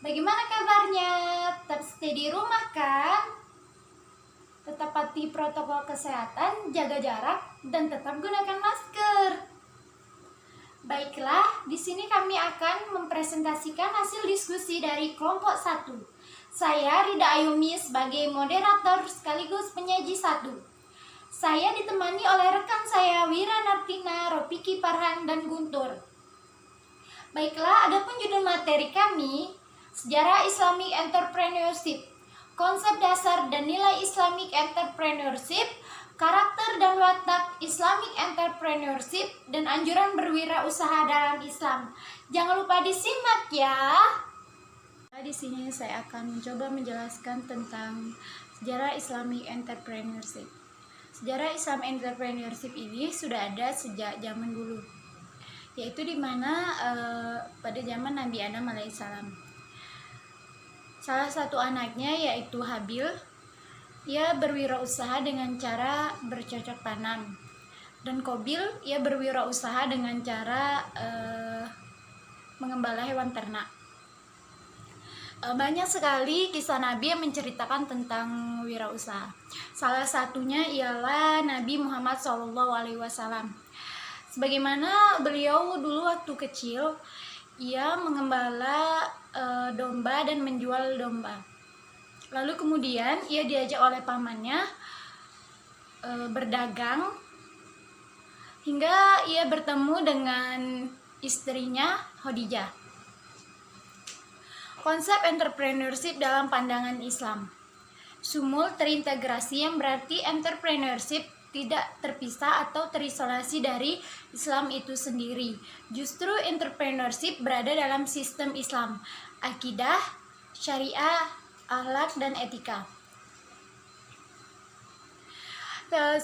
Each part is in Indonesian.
Bagaimana kabarnya? Tetap stay di rumah kan? Tetap patuhi protokol kesehatan, jaga jarak, dan tetap gunakan masker. Baiklah, di sini kami akan mempresentasikan hasil diskusi dari kelompok 1. Saya Rida Ayumi sebagai moderator sekaligus penyaji 1. Saya ditemani oleh rekan saya Wira Nartina, Ropiki Parhan, dan Guntur. Baiklah, adapun judul materi kami, Sejarah Islamic Entrepreneurship, konsep dasar dan nilai Islamic Entrepreneurship, karakter dan watak Islamic Entrepreneurship, dan anjuran berwirausaha dalam Islam. Jangan lupa disimak ya. Di sini saya akan mencoba menjelaskan tentang sejarah Islamic Entrepreneurship. Sejarah Islam Entrepreneurship ini sudah ada sejak zaman dulu, yaitu dimana pada zaman Nabi Adam alaihissalam. Salah satu anaknya yaitu Habil, ia berwirausaha dengan cara bercocok tanam, dan Kobil ia berwirausaha dengan cara mengembala hewan ternak. Banyak sekali kisah Nabi yang menceritakan tentang wirausaha. Salah satunya ialah Nabi Muhammad SAW. Sebagaimana beliau dulu waktu kecil, ia mengembala domba dan menjual domba. Lalu kemudian ia diajak oleh pamannya berdagang hingga ia bertemu dengan istrinya Khadijah. Konsep entrepreneurship dalam pandangan Islam. Sumul terintegrasi yang berarti entrepreneurship tidak terpisah atau terisolasi dari Islam itu sendiri. Justru entrepreneurship berada dalam sistem Islam, akidah, syariah, akhlak, dan etika.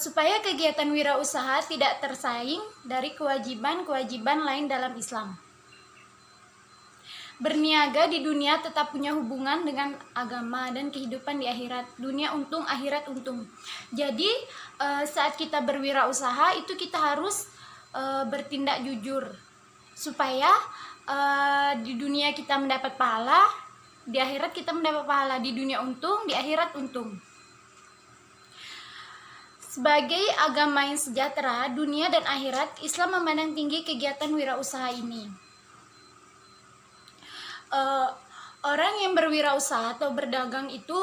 Supaya kegiatan wirausaha tidak tersaing dari kewajiban-kewajiban lain dalam Islam. Berniaga di dunia tetap punya hubungan dengan agama dan kehidupan di akhirat. Dunia untung, akhirat untung. Jadi saat kita berwirausaha itu kita harus bertindak jujur, supaya di dunia kita mendapat pahala, di akhirat kita mendapat pahala. Di dunia untung, di akhirat untung. Sebagai agama yang sejahtera, dunia dan akhirat, Islam memandang tinggi kegiatan wirausaha ini. Orang yang berwirausaha atau berdagang itu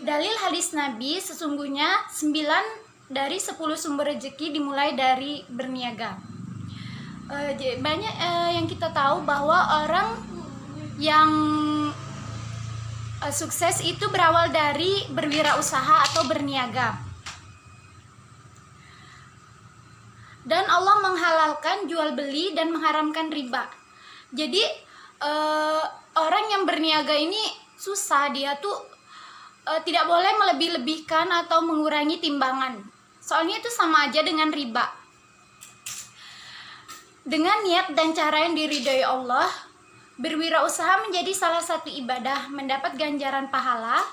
dalil hadis Nabi, sesungguhnya 9 dari 10 sumber rezeki dimulai dari berniaga. Banyak yang kita tahu bahwa orang yang sukses itu berawal dari berwirausaha atau berniaga. Dan Allah menghalalkan jual beli dan mengharamkan riba. Jadi orang yang berniaga ini susah, dia tuh tidak boleh melebih-lebihkan atau mengurangi timbangan. Soalnya itu sama aja dengan riba. Dengan niat dan cara yang diridhoi Allah, berwirausaha menjadi salah satu ibadah, mendapat ganjaran pahala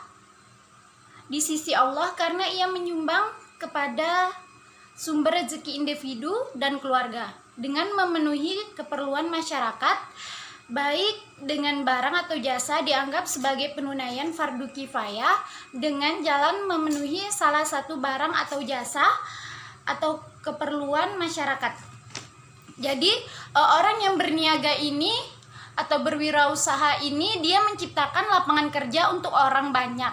di sisi Allah karena ia menyumbang kepada sumber rezeki individu dan keluarga dengan memenuhi keperluan masyarakat, baik dengan barang atau jasa dianggap sebagai penunaian fardu kifayah dengan jalan memenuhi salah satu barang atau jasa atau keperluan masyarakat. Jadi orang yang berniaga ini atau berwirausaha ini dia menciptakan lapangan kerja untuk orang banyak.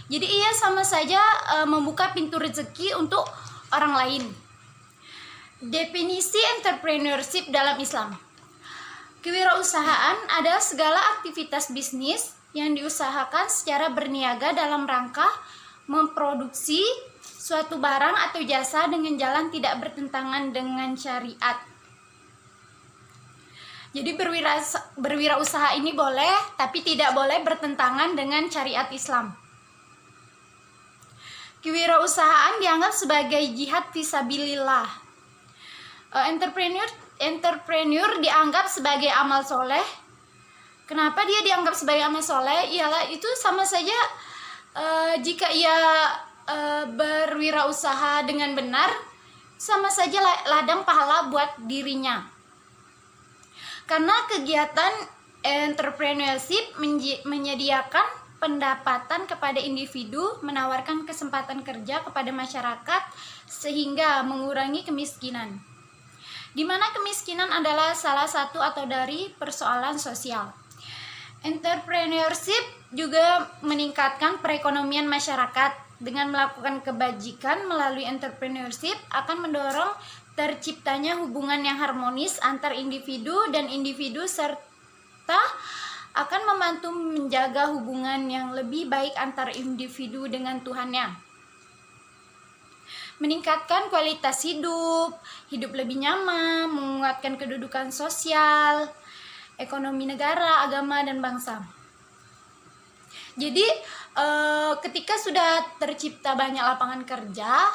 Jadi ia sama saja membuka pintu rezeki untuk orang lain. Definisi entrepreneurship dalam Islam. Kewirausahaan adalah segala aktivitas bisnis yang diusahakan secara berniaga dalam rangka memproduksi suatu barang atau jasa dengan jalan tidak bertentangan dengan syariat. Jadi berwirausaha ini boleh, tapi tidak boleh bertentangan dengan syariat Islam. Kewirausahaan dianggap sebagai jihad fisabilillah. Entrepreneur dianggap sebagai amal soleh. Kenapa dia dianggap sebagai amal soleh? Ialah itu sama saja jika ia berwirausaha dengan benar, sama saja ladang pahala buat dirinya. Karena kegiatan entrepreneurship menyediakan pendapatan kepada individu, menawarkan kesempatan kerja kepada masyarakat, sehingga mengurangi kemiskinan. Di mana kemiskinan adalah salah satu atau dari persoalan sosial. Entrepreneurship juga meningkatkan perekonomian masyarakat. Dengan melakukan kebajikan melalui entrepreneurship akan mendorong terciptanya hubungan yang harmonis antar individu dan individu, serta akan membantu menjaga hubungan yang lebih baik antar individu dengan Tuhannya. Meningkatkan kualitas hidup lebih nyaman, menguatkan kedudukan sosial, ekonomi negara, agama, dan bangsa. Jadi ketika sudah tercipta banyak lapangan kerja,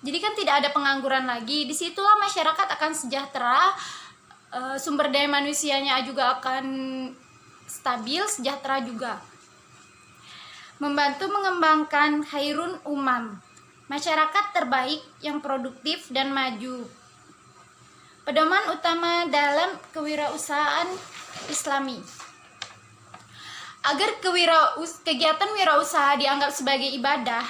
jadi kan tidak ada pengangguran lagi. Disitulah masyarakat akan sejahtera, sumber daya manusianya juga akan stabil, sejahtera juga. Membantu mengembangkan khairun umam, masyarakat terbaik yang produktif dan maju. Pedoman utama dalam kewirausahaan Islami. Agar kegiatan wirausaha dianggap sebagai ibadah,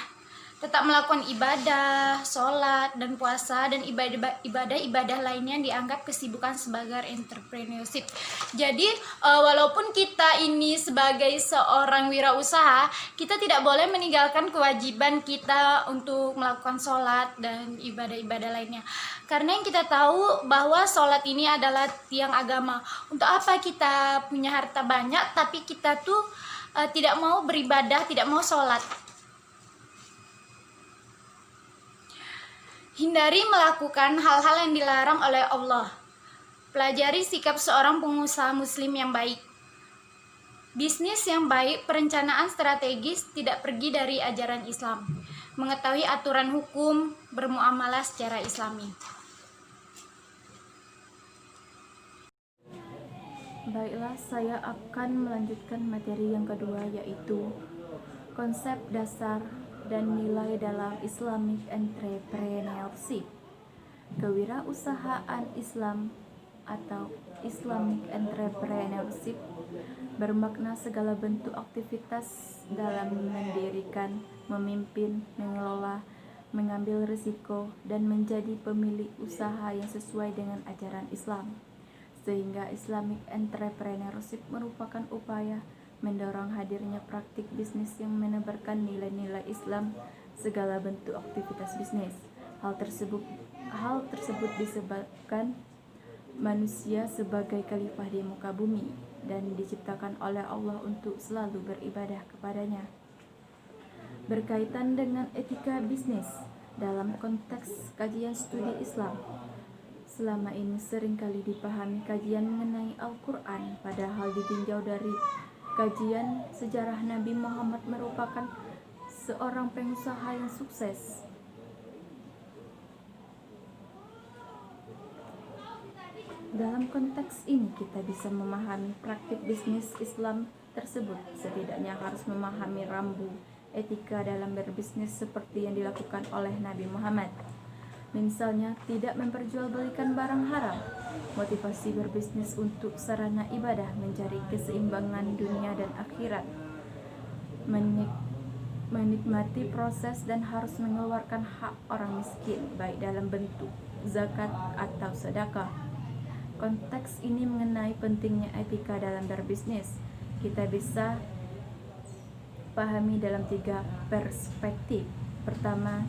tetap melakukan ibadah, sholat, dan puasa, dan ibadah lainnya dianggap kesibukan sebagai entrepreneurship. Jadi walaupun kita ini sebagai seorang wirausaha, kita tidak boleh meninggalkan kewajiban kita untuk melakukan sholat dan ibadah lainnya. Karena yang kita tahu bahwa sholat ini adalah tiang agama. Untuk apa kita punya harta banyak tapi kita tuh tidak mau beribadah, tidak mau sholat? Hindari melakukan hal-hal yang dilarang oleh Allah. Pelajari sikap seorang pengusaha muslim yang baik. Bisnis yang baik, perencanaan strategis tidak pergi dari ajaran Islam. Mengetahui aturan hukum, bermuamalah secara Islami. Baiklah, saya akan melanjutkan materi yang kedua, yaitu konsep dasar dan nilai dalam Islamic Entrepreneurship. Kewirausahaan Islam atau Islamic Entrepreneurship bermakna segala bentuk aktivitas dalam mendirikan, memimpin, mengelola, mengambil risiko, dan menjadi pemilik usaha yang sesuai dengan ajaran Islam. Sehingga Islamic Entrepreneurship merupakan upaya mendorong hadirnya praktik bisnis yang menebarkan nilai-nilai Islam segala bentuk aktivitas bisnis. Hal tersebut disebabkan manusia sebagai khalifah di muka bumi dan diciptakan oleh Allah untuk selalu beribadah kepadanya. Berkaitan dengan etika bisnis dalam konteks kajian studi Islam, selama ini seringkali dipahami kajian mengenai Al-Quran, padahal ditinjau dari kajian sejarah Nabi Muhammad merupakan seorang pengusaha yang sukses. Dalam konteks ini kita bisa memahami praktik bisnis Islam tersebut. Setidaknya harus memahami rambu etika dalam berbisnis seperti yang dilakukan oleh Nabi Muhammad. Misalnya, tidak memperjualbelikan barang haram, motivasi berbisnis untuk sarana ibadah, mencari keseimbangan dunia dan akhirat, menikmati proses dan harus mengeluarkan hak orang miskin, baik dalam bentuk zakat atau sedekah. Konteks ini mengenai pentingnya etika dalam berbisnis. Kita bisa pahami dalam 3 perspektif. Pertama,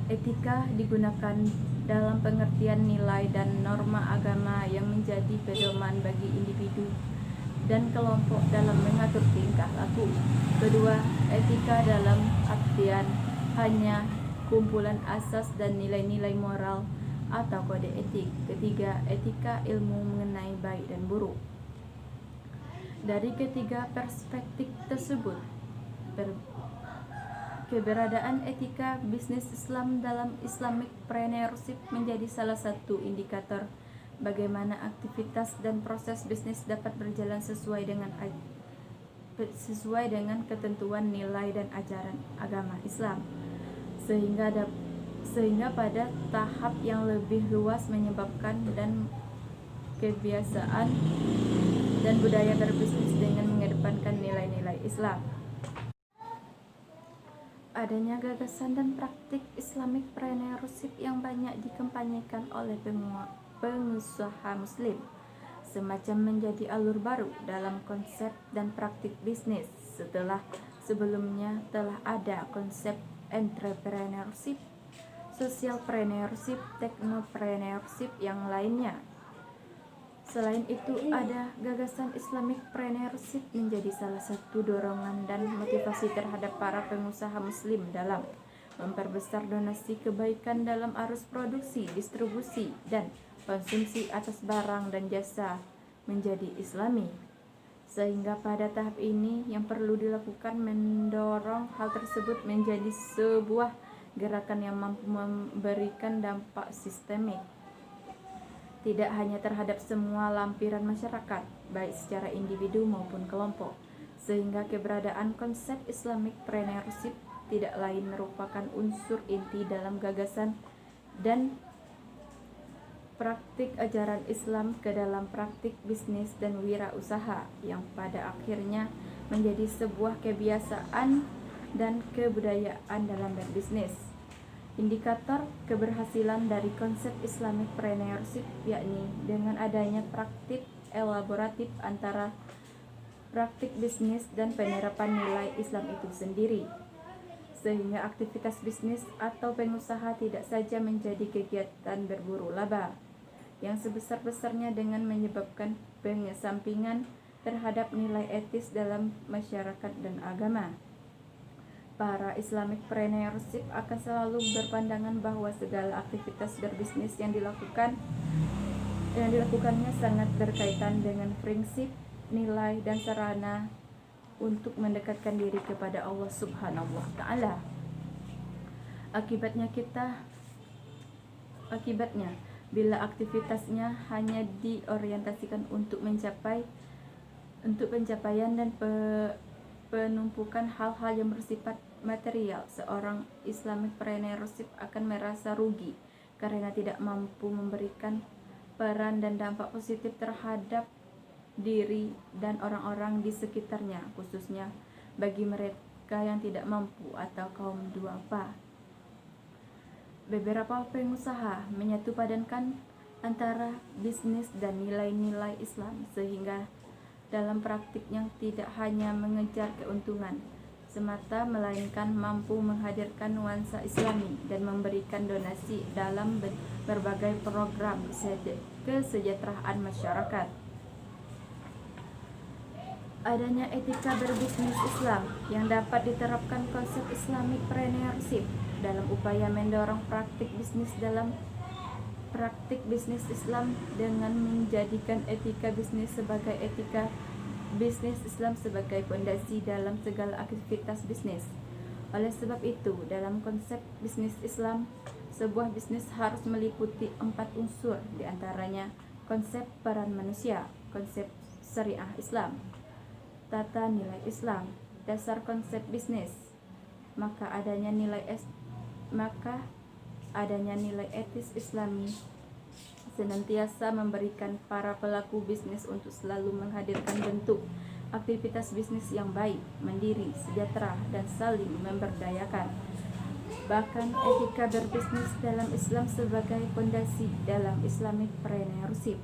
etika digunakan dalam pengertian nilai dan norma agama yang menjadi pedoman bagi individu dan kelompok dalam mengatur tingkah laku. Kedua, etika dalam artian hanya kumpulan asas dan nilai-nilai moral atau kode etik. Ketiga, etika ilmu mengenai baik dan buruk. Dari ketiga perspektif tersebut, keberadaan etika bisnis Islam dalam Islamic Entrepreneurship menjadi salah satu indikator bagaimana aktivitas dan proses bisnis dapat berjalan sesuai dengan ketentuan nilai dan ajaran agama Islam, sehingga pada tahap yang lebih luas menyebabkan dan kebiasaan dan budaya berbisnis dengan mengedepankan nilai-nilai Islam. Adanya gagasan dan praktik Islamic Preneurship yang banyak dikampanyekan oleh pengusaha muslim, semacam menjadi alur baru dalam konsep dan praktik bisnis setelah sebelumnya telah ada konsep entrepreneurship, socialpreneurship, technopreneurship yang lainnya. Selain itu, ada gagasan Islamic Preneurship menjadi salah satu dorongan dan motivasi terhadap para pengusaha muslim dalam memperbesar donasi kebaikan dalam arus produksi, distribusi, dan konsumsi atas barang dan jasa menjadi Islami. Sehingga pada tahap ini yang perlu dilakukan mendorong hal tersebut menjadi sebuah gerakan yang mampu memberikan dampak sistemik, tidak hanya terhadap semua lampiran masyarakat, baik secara individu maupun kelompok, sehingga keberadaan konsep Islamic Preneurship tidak lain merupakan unsur inti dalam gagasan dan praktik ajaran Islam ke dalam praktik bisnis dan wirausaha yang pada akhirnya menjadi sebuah kebiasaan dan kebudayaan dalam berbisnis. Indikator keberhasilan dari konsep Islamic Preneurship yakni dengan adanya praktik elaboratif antara praktik bisnis dan penerapan nilai Islam itu sendiri, sehingga aktivitas bisnis atau pengusaha tidak saja menjadi kegiatan berburu laba yang sebesar-besarnya dengan menyebabkan pengesampingan terhadap nilai etis dalam masyarakat dan agama. Para Islamic Preneurship akan selalu berpandangan bahwa segala aktivitas berbisnis yang dilakukannya sangat berkaitan dengan prinsip, nilai, dan sarana untuk mendekatkan diri kepada Allah Subhanahu wa Ta'ala. Akibatnya, bila aktivitasnya hanya diorientasikan untuk pencapaian dan penumpukan hal-hal yang bersifat material, seorang Islamic Preneurship akan merasa rugi karena tidak mampu memberikan peran dan dampak positif terhadap diri dan orang-orang di sekitarnya, khususnya bagi mereka yang tidak mampu atau kaum duafa. Beberapa pengusaha menyatupadankan antara bisnis dan nilai-nilai Islam, sehingga dalam praktiknya tidak hanya mengejar keuntungan semata, melainkan mampu menghadirkan nuansa Islami dan memberikan donasi dalam berbagai program kesejahteraan masyarakat. Adanya etika berbisnis Islam yang dapat diterapkan konsep Islamic Preneurship dalam upaya mendorong praktik bisnis Islam dengan menjadikan etika bisnis Islam sebagai fondasi dalam segala aktivitas bisnis. Oleh sebab itu, dalam konsep bisnis Islam, sebuah bisnis harus meliputi 4 unsur, diantaranya konsep peran manusia, konsep syariah Islam, tata nilai Islam, dasar konsep bisnis, maka adanya nilai etis Islami senantiasa memberikan para pelaku bisnis untuk selalu menghadirkan bentuk aktivitas bisnis yang baik, mandiri, sejahtera, dan saling memberdayakan. Bahkan etika berbisnis dalam Islam sebagai fondasi dalam Islamic Preneurship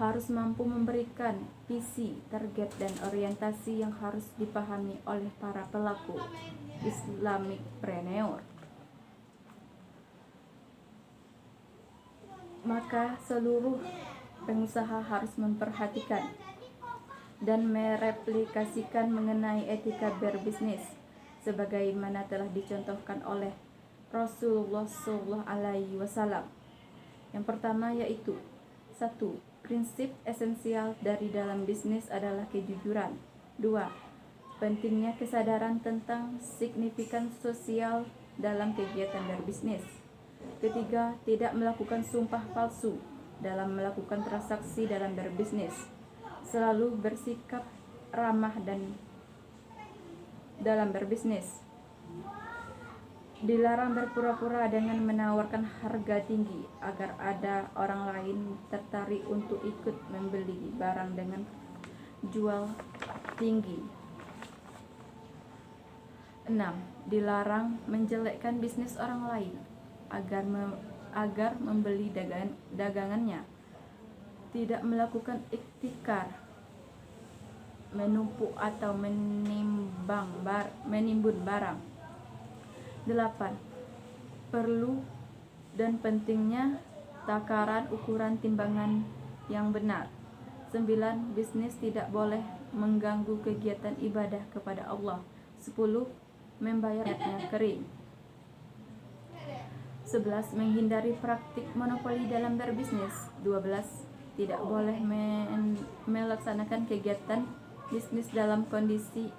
harus mampu memberikan visi, target, dan orientasi yang harus dipahami oleh para pelaku Islamic Preneur. Maka seluruh pengusaha harus memperhatikan dan mereplikasikan mengenai etika berbisnis sebagaimana telah dicontohkan oleh Rasulullah SAW. Yang pertama yaitu 1. Prinsip esensial dari dalam bisnis adalah kejujuran. 2. Pentingnya kesadaran tentang signifikan sosial dalam kegiatan berbisnis. Ketiga, tidak melakukan sumpah palsu dalam melakukan transaksi dalam berbisnis. Selalu bersikap ramah dan dalam berbisnis. Dilarang berpura-pura dengan menawarkan harga tinggi agar ada orang lain tertarik untuk ikut membeli barang dengan jual tinggi. 6. Dilarang menjelekkan bisnis orang lain agar membeli dagangannya. Tidak melakukan ihtikar, menumpuk atau menimbun barang. 8. Perlu dan pentingnya takaran ukuran timbangan yang benar. 9. Bisnis tidak boleh mengganggu kegiatan ibadah kepada Allah. 10. Membayar niatnya kering. 11. Menghindari praktik monopoli dalam berbisnis. 12. Tidak boleh melaksanakan kegiatan bisnis dalam kondisi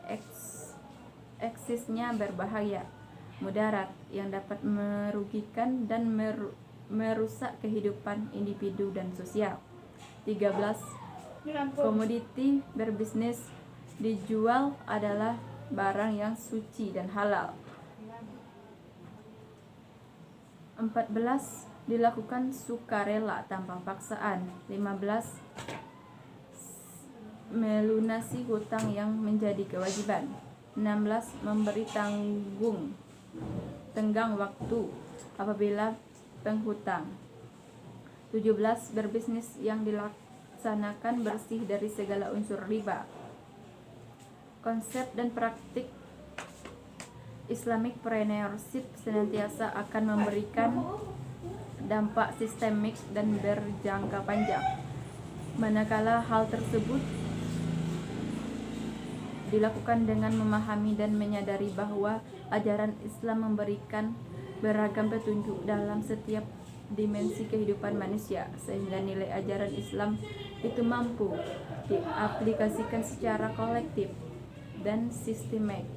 eksisnya berbahaya, mudarat yang dapat merugikan dan merusak kehidupan individu dan sosial. 13. Komoditi berbisnis dijual adalah barang yang suci dan halal. 14. Dilakukan sukarela tanpa paksaan. 15. Melunasi hutang yang menjadi kewajiban. 16. Memberi tenggang waktu apabila penghutang. 17. Berbisnis yang dilaksanakan bersih dari segala unsur riba. Konsep dan praktik Islamic Entrepreneurship senantiasa akan memberikan dampak sistemik dan berjangka panjang. Manakala hal tersebut dilakukan dengan memahami dan menyadari bahwa ajaran Islam memberikan beragam petunjuk dalam setiap dimensi kehidupan manusia, sehingga nilai ajaran Islam itu mampu diaplikasikan secara kolektif dan sistematik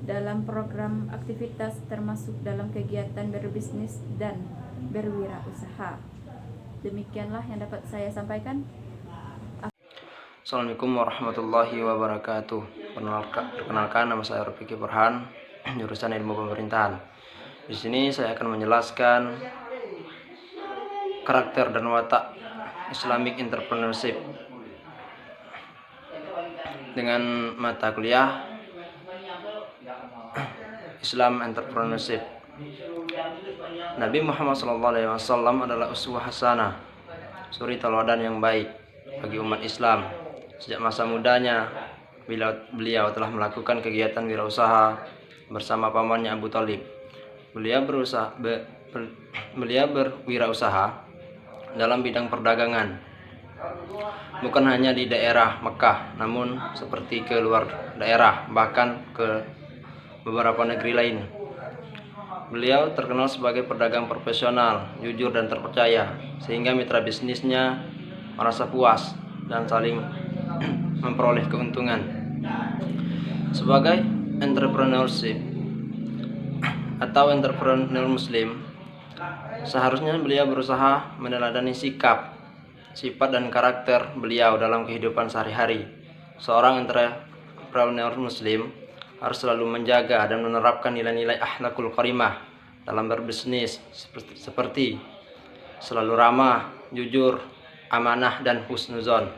dalam program aktivitas, termasuk dalam kegiatan berbisnis dan berwirausaha. Demikianlah yang dapat saya sampaikan. Assalamualaikum warahmatullahi wabarakatuh. Perkenalkan, nama saya Rafiki Burhan, jurusan Ilmu Pemerintahan. Di sini saya akan menjelaskan karakter dan watak Islamic Entrepreneurship dengan mata kuliah Islam Entrepreneurship. Nabi Muhammad SAW adalah uswah hasanah, suri teladan yang baik bagi umat Islam. Sejak masa mudanya, beliau telah melakukan kegiatan wirausaha bersama pamannya Abu Thalib. Beliau berwirausaha dalam bidang perdagangan, bukan hanya di daerah Mekah, namun seperti ke luar daerah, bahkan ke beberapa negeri lain. Beliau terkenal sebagai pedagang profesional, jujur dan terpercaya, sehingga mitra bisnisnya merasa puas dan saling memperoleh keuntungan. Sebagai entrepreneurship atau entrepreneur muslim, seharusnya beliau berusaha meneladani sikap, sifat dan karakter beliau dalam kehidupan sehari-hari. Seorang entrepreneur muslim harus selalu menjaga dan menerapkan nilai-nilai akhlakul karimah dalam berbisnis, seperti selalu ramah, jujur, amanah, dan husnuzon.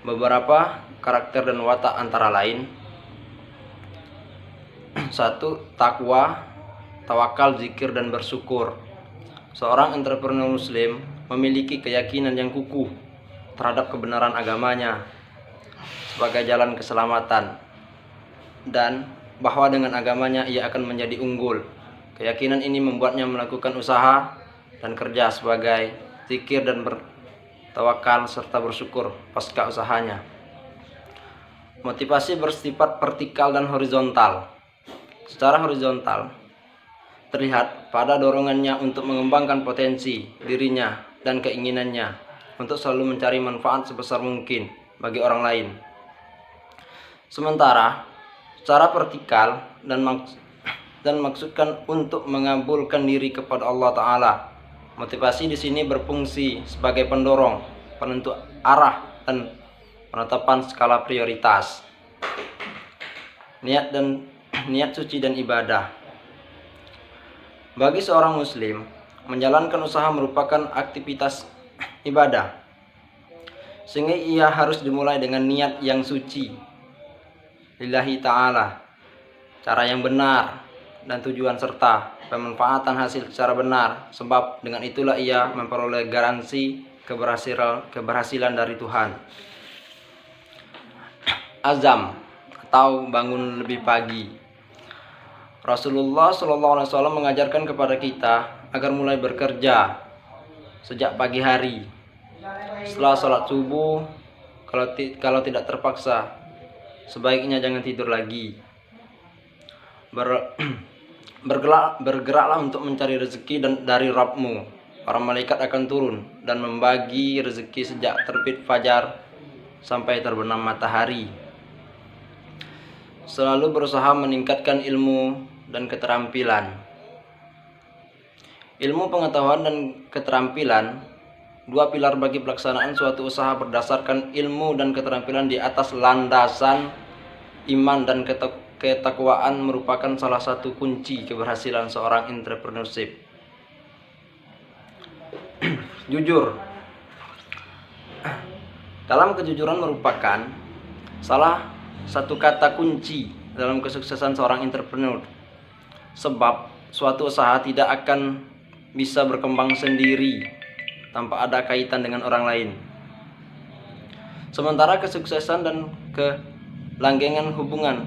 Beberapa karakter dan watak antara lain: 1. Takwa, tawakal, zikir, dan bersyukur. Seorang entrepreneur muslim memiliki keyakinan yang kukuh terhadap kebenaran agamanya sebagai jalan keselamatan, dan bahwa dengan agamanya ia akan menjadi unggul. Keyakinan ini membuatnya melakukan usaha dan kerja sebagai zikir dan bertawakal serta bersyukur pasca usahanya. Motivasi bersifat vertikal dan horizontal. Secara horizontal terlihat pada dorongannya untuk mengembangkan potensi dirinya dan keinginannya untuk selalu mencari manfaat sebesar mungkin bagi orang lain. Sementara secara vertikal dan maksudkan untuk mengabulkan diri kepada Allah Ta'ala. Motivasi di sini berfungsi sebagai pendorong, penentu arah, dan penetapan skala prioritas. Niat suci dan ibadah. Bagi seorang muslim, menjalankan usaha merupakan aktivitas ibadah, sehingga ia harus dimulai dengan niat yang suci lillahi ta'ala, cara yang benar, dan tujuan serta pemanfaatan hasil secara benar, sebab dengan itulah ia memperoleh garansi keberhasilan dari Tuhan. Azam atau bangun lebih pagi. Rasulullah SAW mengajarkan kepada kita agar mulai bekerja sejak pagi hari. Setelah sholat subuh, kalau tidak terpaksa, sebaiknya jangan tidur lagi. Bergeraklah untuk mencari rezeki dari Rabbmu. Para malaikat akan turun dan membagi rezeki sejak terbit fajar sampai terbenam matahari. Selalu berusaha meningkatkan ilmu dan keterampilan. Ilmu, pengetahuan, dan keterampilan, dua pilar bagi pelaksanaan suatu usaha. Berdasarkan ilmu dan keterampilan di atas landasan iman dan ketakwaan merupakan salah satu kunci keberhasilan seorang entrepreneurship. Jujur. Dalam kejujuran merupakan salah satu kata kunci dalam kesuksesan seorang entrepreneur. Sebab suatu usaha tidak akan bisa berkembang sendiri tanpa ada kaitan dengan orang lain. Sementara kesuksesan dan kelanggengan hubungan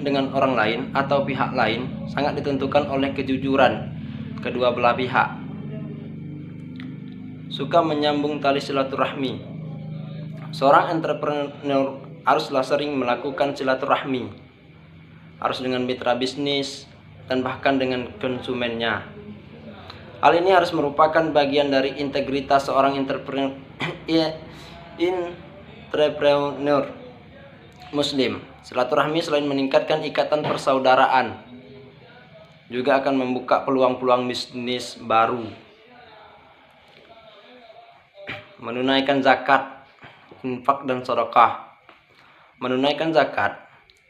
dengan orang lain atau pihak lain sangat ditentukan oleh kejujuran kedua belah pihak. Suka menyambung tali silaturahmi. Seorang entrepreneur haruslah sering melakukan silaturahmi, harus dengan mitra bisnis dan bahkan dengan konsumennya. Hal ini harus merupakan bagian dari integritas seorang entrepreneur muslim. Silaturahmi selain meningkatkan ikatan persaudaraan, juga akan membuka peluang-peluang bisnis baru. Menunaikan zakat, infak, dan sedekah. Menunaikan zakat,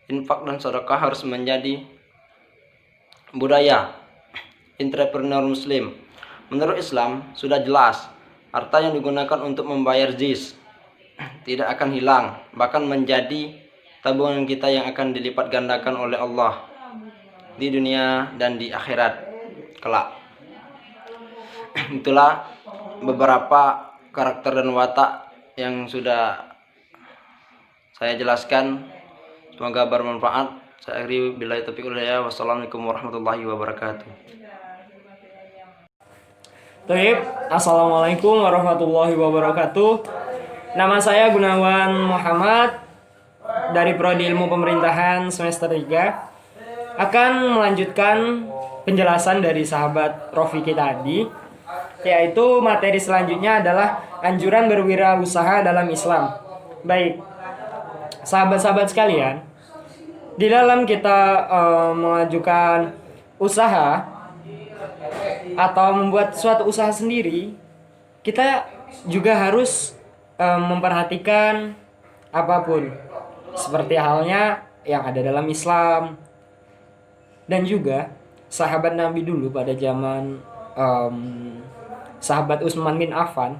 infak, dan sedekah harus menjadi budaya entrepreneur muslim. Menurut Islam sudah jelas, harta yang digunakan untuk membayar jizya tidak akan hilang, bahkan menjadi tabungan kita yang akan dilipat gandakan oleh Allah di dunia dan di akhirat kelak. Itulah beberapa karakter dan watak yang sudah saya jelaskan. Semoga bermanfaat. Saya akhiri billahi taufiq wal hidayah. Wassalamualaikum warahmatullahi wabarakatuh. Baik, assalamualaikum warahmatullahi wabarakatuh. Nama saya Gunawan Muhammad dari Prodi Ilmu Pemerintahan semester 3. Akan melanjutkan penjelasan dari sahabat Rofiki tadi, yaitu materi selanjutnya adalah anjuran berwirausaha dalam Islam. Baik, sahabat-sahabat sekalian, di dalam kita mengajukan usaha atau membuat suatu usaha sendiri, kita juga harus memperhatikan apapun, seperti halnya yang ada dalam Islam. Dan juga sahabat Nabi dulu pada zaman sahabat Utsman bin Affan,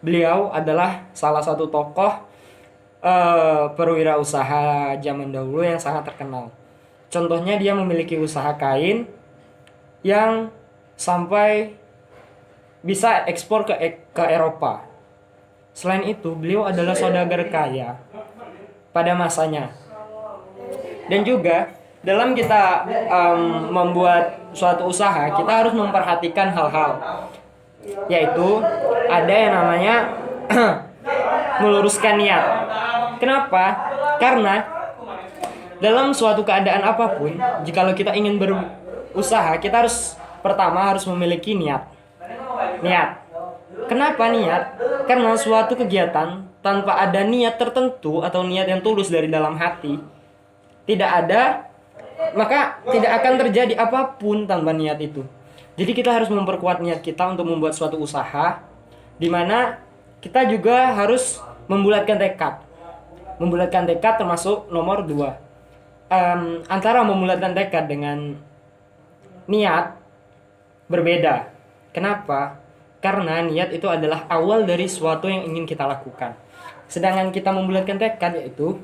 beliau adalah salah satu tokoh perwirausaha zaman dahulu yang sangat terkenal. Contohnya dia memiliki usaha kain yang sampai bisa ekspor ke Eropa. Selain itu, beliau adalah saudagar kaya pada masanya. Dan juga dalam kita membuat suatu usaha, kita harus memperhatikan hal-hal, yaitu ada yang namanya meluruskan niat. Kenapa? Karena dalam suatu keadaan apapun, jikalau kita ingin berusaha, kita pertama harus memiliki niat. Kenapa niat? Karena suatu kegiatan tanpa ada niat tertentu atau niat yang tulus dari dalam hati, maka tidak akan terjadi apapun tanpa niat itu. Jadi kita harus memperkuat niat kita untuk membuat suatu usaha, di mana kita juga harus membulatkan tekad. Membulatkan tekad termasuk nomor 2. Antara membulatkan tekad dengan niat berbeda. Kenapa? Karena niat itu adalah awal dari sesuatu yang ingin kita lakukan. Sedangkan kita membulatkan tekad yaitu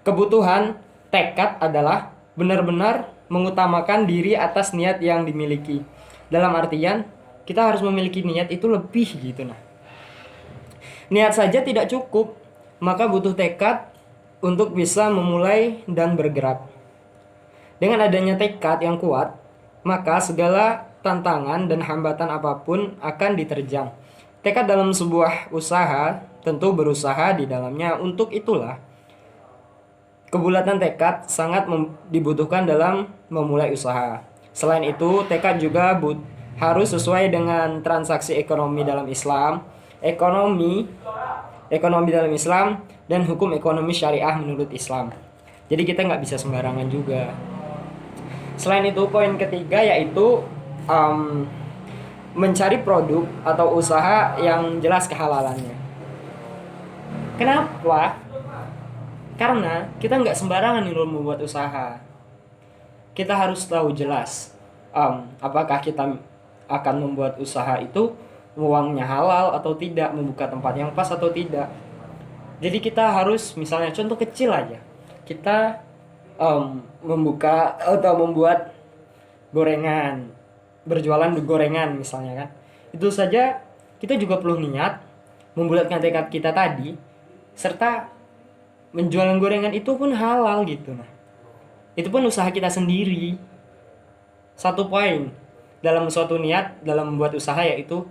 kebutuhan tekad adalah benar-benar mengutamakan diri atas niat yang dimiliki. Dalam artian kita harus memiliki niat itu lebih gitu nah. Niat saja tidak cukup, maka butuh tekad untuk bisa memulai dan bergerak. Dengan adanya tekad yang kuat, maka segala tantangan dan hambatan apapun akan diterjang. Tekad dalam sebuah usaha tentu berusaha di dalamnya. Untuk itulah kebulatan tekad sangat dibutuhkan dalam memulai usaha. Selain itu, tekad juga harus sesuai dengan transaksi ekonomi dalam Islam, ekonomi dalam Islam, dan hukum ekonomi syariah menurut Islam. Jadi kita nggak bisa sembarangan juga. Selain itu, poin ketiga yaitu mencari produk atau usaha yang jelas kehalalannya. Kenapa? Karena kita nggak sembarangan nih membuat usaha. Kita harus tahu jelas apakah kita akan membuat usaha itu uangnya halal atau tidak, membuka tempat yang pas atau tidak. Jadi kita harus, misalnya contoh kecil aja, kita membuka atau membuat gorengan, berjualan gorengan misalnya kan. Itu saja kita juga perlu niat, membulatkan tekad kita tadi, serta menjualan gorengan itu pun halal gitu nah. Itu pun usaha kita sendiri. Satu poin dalam suatu niat dalam membuat usaha yaitu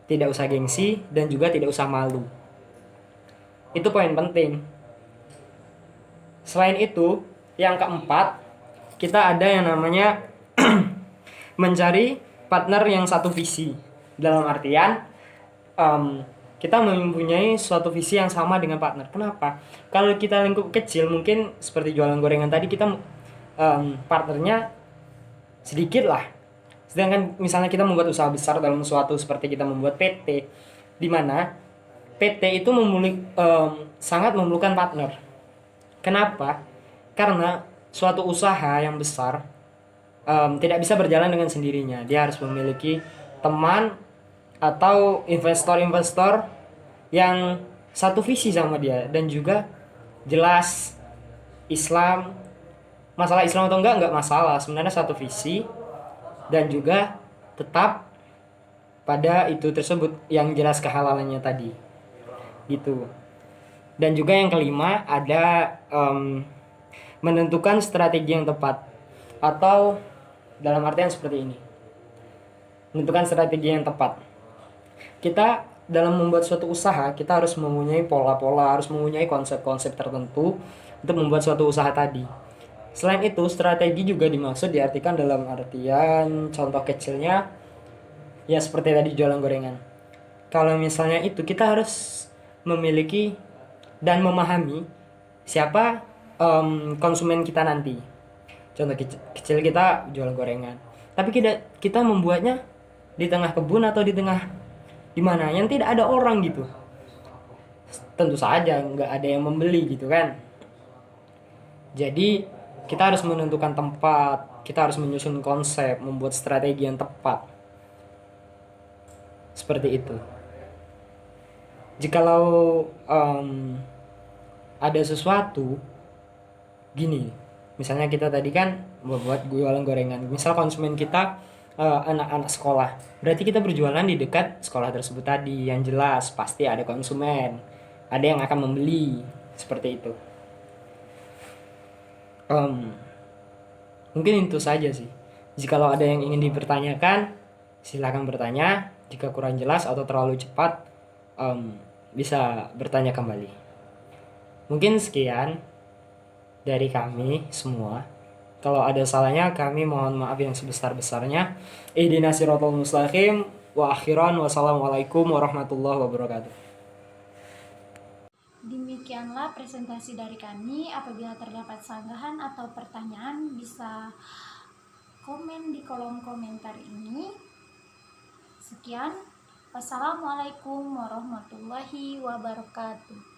tidak usah gengsi dan juga tidak usah malu. Itu poin penting. Selain itu, yang keempat, kita ada yang namanya mencari partner yang satu visi. Dalam artian kita mempunyai suatu visi yang sama dengan partner. Kenapa? Kalau kita lingkup kecil, mungkin seperti jualan gorengan tadi, kita partnernya sedikit lah. Sedangkan misalnya kita membuat usaha besar dalam suatu seperti kita membuat PT, di mana PT itu sangat memerlukan partner. Kenapa? Karena suatu usaha yang besar tidak bisa berjalan dengan sendirinya. Dia harus memiliki teman atau investor-investor yang satu visi sama dia, dan juga jelas Islam. Masalah Islam atau enggak masalah, sebenarnya satu visi dan juga tetap pada itu tersebut yang jelas kehalalannya tadi gitu. Dan juga yang kelima ada menentukan strategi yang tepat, atau dalam artian seperti ini, menentukan strategi yang tepat. Kita dalam membuat suatu usaha, kita harus mempunyai pola-pola, harus mempunyai konsep-konsep tertentu untuk membuat suatu usaha tadi. Selain itu, strategi juga dimaksud diartikan dalam artian contoh kecilnya ya seperti tadi jualan gorengan. Kalau misalnya itu, kita harus memiliki dan memahami siapa konsumen kita nanti. Contoh kecil kita jualan gorengan, tapi kita membuatnya di tengah kebun atau di mana yang tidak ada orang gitu. Tentu saja nggak ada yang membeli gitu kan. Jadi kita harus menentukan tempat, kita harus menyusun konsep, membuat strategi yang tepat. Seperti itu. Jikalau ada sesuatu gini, misalnya kita tadi kan membuat jualan gorengan, misal konsumen kita anak-anak sekolah, berarti kita berjualan di dekat sekolah tersebut tadi, yang jelas pasti ada konsumen, ada yang akan membeli, seperti itu. Mungkin itu saja sih. Jikalau ada yang ingin dipertanyakan, silakan bertanya. Jika kurang jelas atau terlalu cepat, bisa bertanya kembali. Mungkin sekian dari kami semua. Kalau ada salahnya, kami mohon maaf yang sebesar-besarnya. Ihdinas siratal mustaqim. Wa akhiran wassalamualaikum warahmatullahi wabarakatuh. Demikianlah presentasi dari kami. Apabila terdapat sanggahan atau pertanyaan, bisa komen di kolom komentar ini. Sekian. Wassalamualaikum warahmatullahi wabarakatuh.